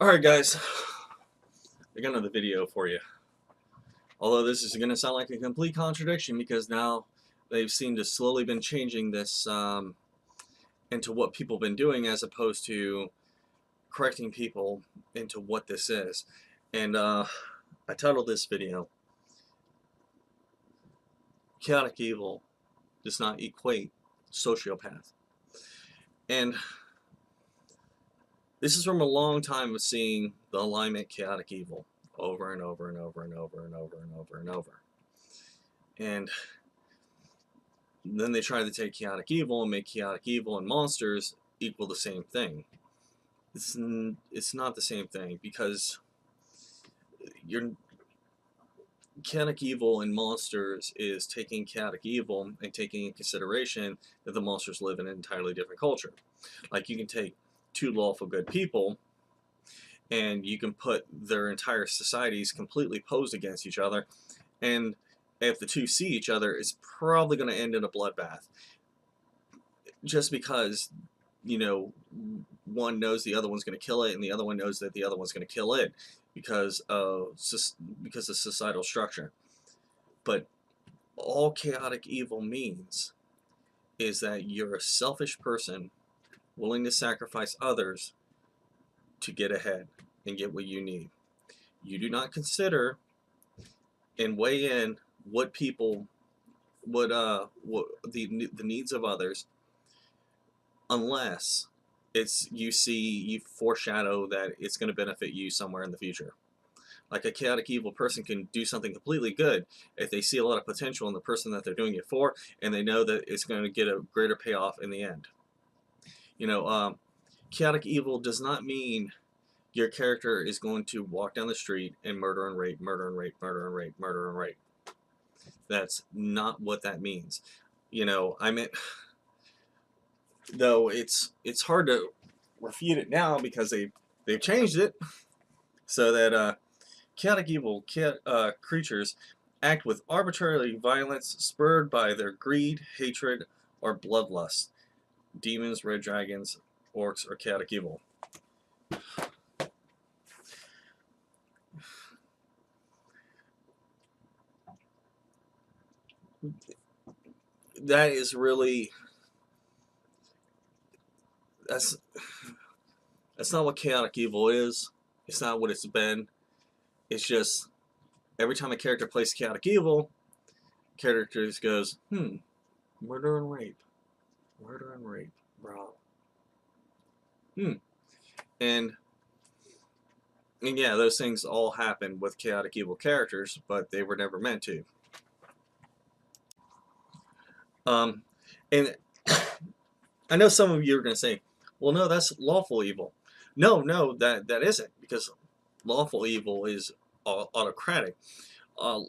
Alright guys, I got another video for you. Although this is going to sound like a complete contradiction because now they've seemed to slowly been changing this into what people have been doing as opposed to correcting people into what this is. And I titled this video, Chaotic Evil Does Not Equate Sociopath. And this is from a long time of seeing the alignment chaotic evil over and over and over and over and over and over and over. And then they try to take chaotic evil and make chaotic evil and monsters equal the same thing. It's not the same thing because your chaotic evil and monsters is taking chaotic evil and taking in consideration that the monsters live in an entirely different culture. Like you can take two lawful good people and you can put their entire societies completely posed against each other, and if the two see each other, it's probably going to end in a bloodbath. Just because, you know, one knows the other one's going to kill it, and the other one knows that the other one's going to kill it because of societal structure. But all chaotic evil means is that you're a selfish person willing to sacrifice others to get ahead and get what you need. You do not consider and weigh in what people what the needs of others unless you foreshadow that it's going to benefit you somewhere in the future. Like a chaotic evil person can do something completely good if they see a lot of potential in the person that they're doing it for, and they know that it's going to get a greater payoff in the end. You know, chaotic evil does not mean your character is going to walk down the street and murder and rape, murder and rape, murder and rape, murder and rape. That's not what that means. You know, I mean, though it's hard to refute it now because they've changed it so that chaotic evil creatures act with arbitrary violence spurred by their greed, hatred, or bloodlust. Demons, red dragons, orcs, or chaotic evil. That is really that's not what chaotic evil is. It's not what it's been. It's just every time a character plays chaotic evil, character just goes, murder and rape, bro. And yeah, those things all happen with chaotic evil characters, but they were never meant to. And I know some of you are going to say, well, no, that's lawful evil. No, that isn't, because lawful evil is autocratic. A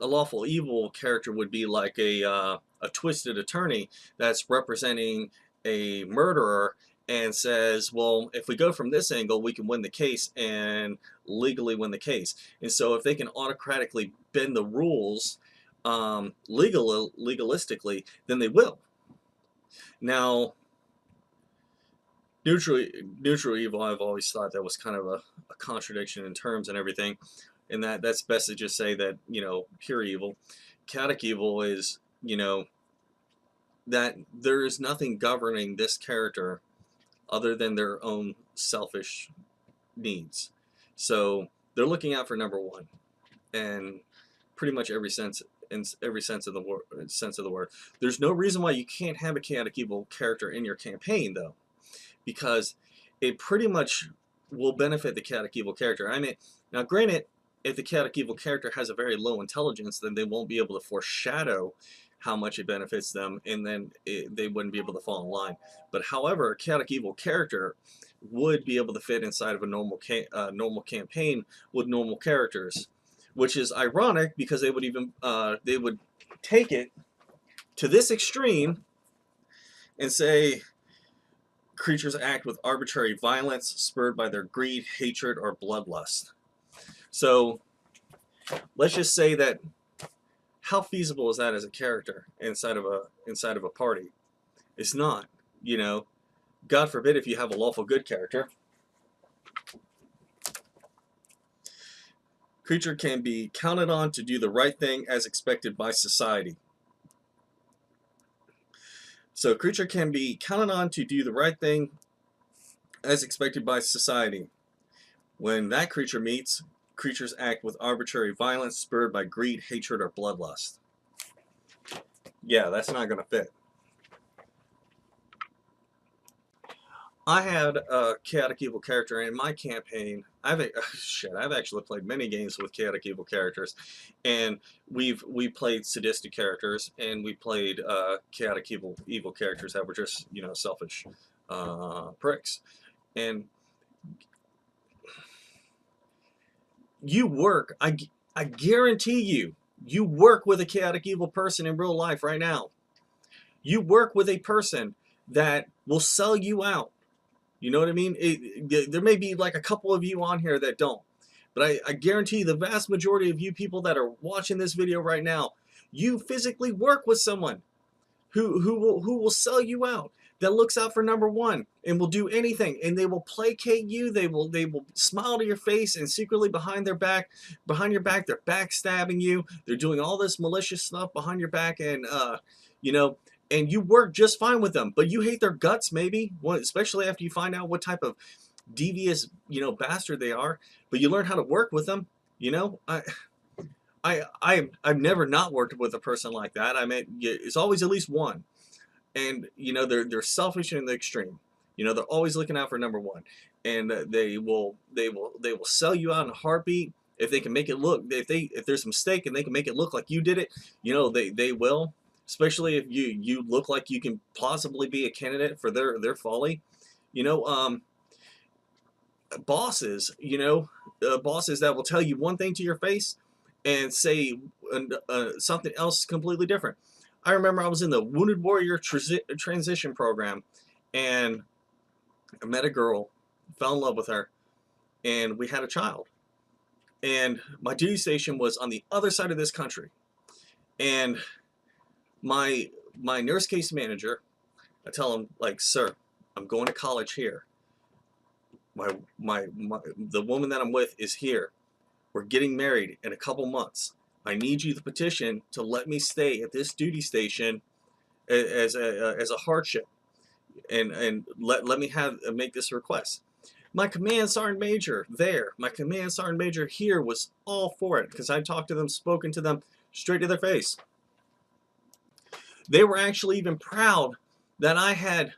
lawful evil character would be like a twisted attorney that's representing a murderer and says, well, if we go from this angle, we can win the case and legally win the case. And so if they can autocratically bend the rules legalistically, then they will. Now, neutral evil, I've always thought that was kind of a contradiction in terms and everything, and that's best to just say that, you know, pure evil. Chaotic evil is, you know, that there is nothing governing this character other than their own selfish needs. So they're looking out for number one, and pretty much every sense of the word. There's no reason why you can't have a chaotic evil character in your campaign, though, because it pretty much will benefit the chaotic evil character. I mean, now granted, if the chaotic evil character has a very low intelligence, then they won't be able to foreshadow how much it benefits them, and then they wouldn't be able to fall in line. But however, a chaotic evil character would be able to fit inside of a normal campaign with normal characters, which is ironic because they would take it to this extreme and say creatures act with arbitrary violence spurred by their greed, hatred, or bloodlust. So let's just say that, how feasible is that as a character inside of a party? It's not. You know, God forbid if you have a lawful good character. Creature can be counted on to do the right thing as expected by society. So creature can be counted on to do the right thing as expected by society. When that creature meets, creatures act with arbitrary violence spurred by greed, hatred, or bloodlust. Yeah, that's not going to fit. I had a chaotic evil character in my campaign. I've actually played many games with chaotic evil characters, and we played sadistic characters, and we played chaotic evil characters that were just selfish pricks. And you work, I guarantee you work with a chaotic evil person in real life right now. You work with a person that will sell you out. You know what I mean? There may be like a couple of you on here that don't. But I guarantee the vast majority of you people that are watching this video right now, you physically work with someone who will sell you out, that looks out for number one and will do anything, and they will placate you. They will smile to your face, and secretly behind your back they're backstabbing you. They're doing all this malicious stuff behind your back, and and you work just fine with them, but you hate their guts, maybe, especially after you find out what type of devious, bastard they are. But you learn how to work with them. I've never not worked with a person like that. I mean, it's always at least one, and they're selfish in the extreme. They're always looking out for number one, and they will sell you out in a heartbeat if they can make it look. If there's a mistake and they can make it look like you did it, they will. Especially if you look like you can possibly be a candidate for their folly. Bosses, bosses that will tell you one thing to your face and say something else completely different. I remember I was in the Wounded Warrior transition program, and I met a girl, fell in love with her, and we had a child. And my duty station was on the other side of this country, and my nurse case manager, I tell him, like, sir, I'm going to college here. The woman that I'm with is here. We're getting married in a couple months. I need you to petition to let me stay at this duty station as a hardship, and let me make this request. My command sergeant major here was all for it, because I talked to them, spoken to them straight to their face. They were actually even proud that I had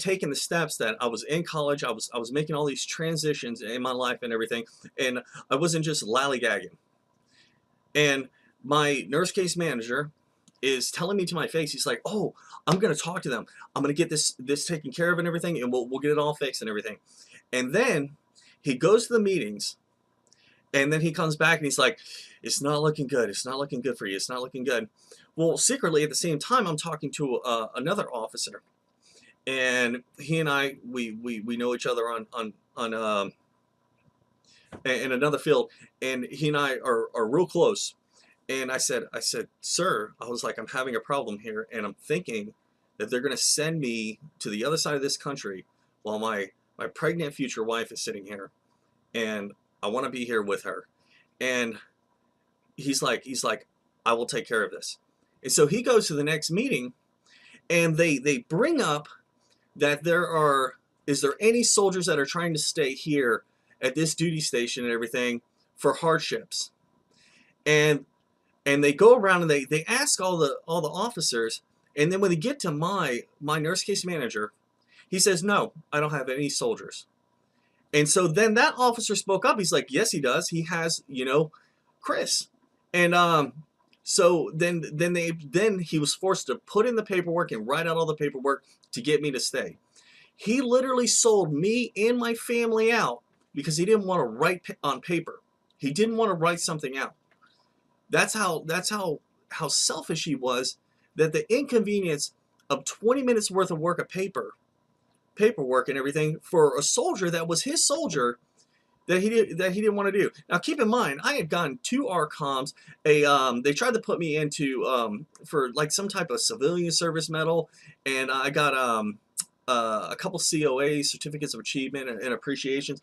taken the steps, that I was in college. I was making all these transitions in my life and everything, and I wasn't just lollygagging. And my nurse case manager is telling me to my face, he's like, "Oh, I'm gonna talk to them. I'm gonna get this taken care of and everything, and we'll get it all fixed and everything." And then he goes to the meetings, and then he comes back and he's like, "It's not looking good. It's not looking good for you. It's not looking good." Well, secretly at the same time, I'm talking to another officer, and he and I we know each other on in another field, and he and I are real close. And I said, "Sir," I was like, "I'm having a problem here, and I'm thinking that they're going to send me to the other side of this country while my pregnant future wife is sitting here, and I want to be here with her." And he's like, "I will take care of this." And so he goes to the next meeting, and they bring up that is there any soldiers that are trying to stay here at this duty station and everything for hardships? And they go around and they ask all the officers, and then when they get to my nurse case manager, he says, "No, I don't have any soldiers." And so then that officer spoke up. He's like, "Yes, he does. He has, Chris." And so then he was forced to put in the paperwork and write out all the paperwork to get me to stay. He literally sold me and my family out because he didn't want to write on paper. He didn't want to write something out. That's how selfish he was, that the inconvenience of 20 minutes worth of work of paperwork and everything for a soldier that was his soldier, that he didn't want to do. Now keep in mind, I had gotten 2 RCOMs. They tried to put me into for like some type of civilian service medal, and I got a couple COA, certificates of achievement and appreciations.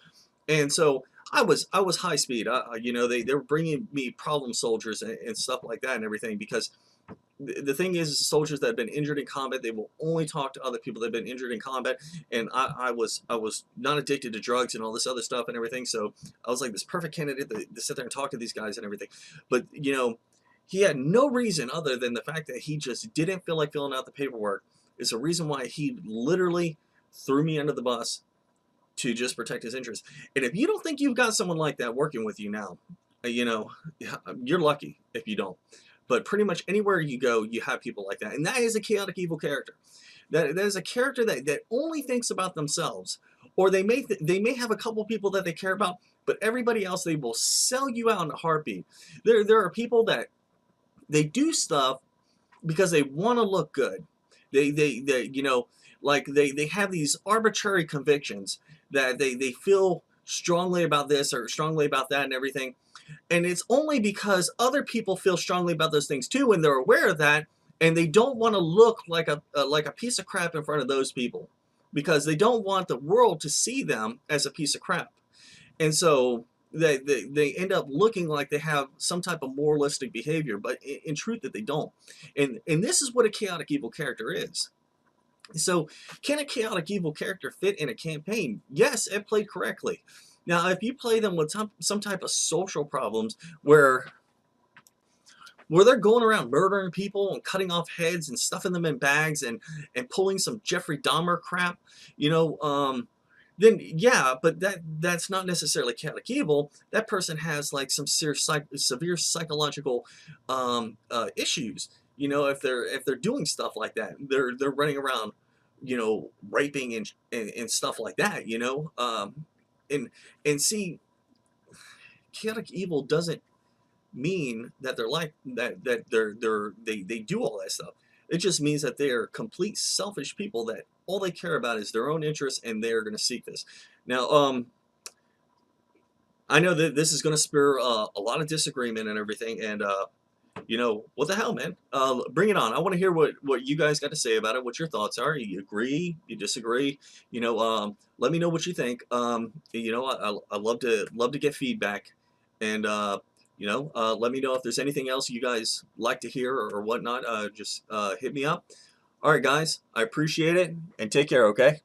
And so I was high speed. You know, they were bringing me problem soldiers and stuff like that and everything, because the thing is, soldiers that have been injured in combat, they will only talk to other people that have been injured in combat. And I was not addicted to drugs and all this other stuff and everything, so I was like this perfect candidate to sit there and talk to these guys and everything. But you know, he had no reason other than the fact that he just didn't feel like filling out the paperwork is a reason why he literally threw me under the bus to just protect his interests. And if you don't think you've got someone like that working with you now, you know, you're lucky if you don't. But pretty much anywhere you go, you have people like that. And that is a chaotic evil character. That is a character that only thinks about themselves. Or they may have a couple people that they care about, but everybody else they will sell you out in a heartbeat. There are people that they do stuff because they want to look good. They you know, like they have these arbitrary convictions that they feel strongly about this or strongly about that and everything. And it's only because other people feel strongly about those things too, and they're aware of that, and they don't want to look like a piece of crap in front of those people, because they don't want the world to see them as a piece of crap. And so they end up looking like they have some type of moralistic behavior, but in truth that they don't. And this is what a chaotic evil character is. So can a chaotic evil character fit in a campaign? Yes, if played correctly. Now, if you play them with some type of social problems where they're going around murdering people and cutting off heads and stuffing them in bags and pulling some Jeffrey Dahmer crap, you know, then yeah, but that's not necessarily chaotic evil. That person has like some severe psychological issues. You know, if they're doing stuff like that, they're running around, you know, raping and stuff like that. You know, and and see, chaotic evil doesn't mean that they're like that they do all that stuff. It just means that they are complete selfish people that all they care about is their own interests, and they're going to seek this. Now, I know that this is going to spur a lot of disagreement and everything, and you know, what the hell, man? Bring it on. I want to hear what you guys got to say about it. What your thoughts are. You agree? You disagree? You know, let me know what you think. You know, I love to get feedback, and you know, let me know if there's anything else you guys like to hear or whatnot. Just hit me up. All right, guys, I appreciate it, and take care. Okay.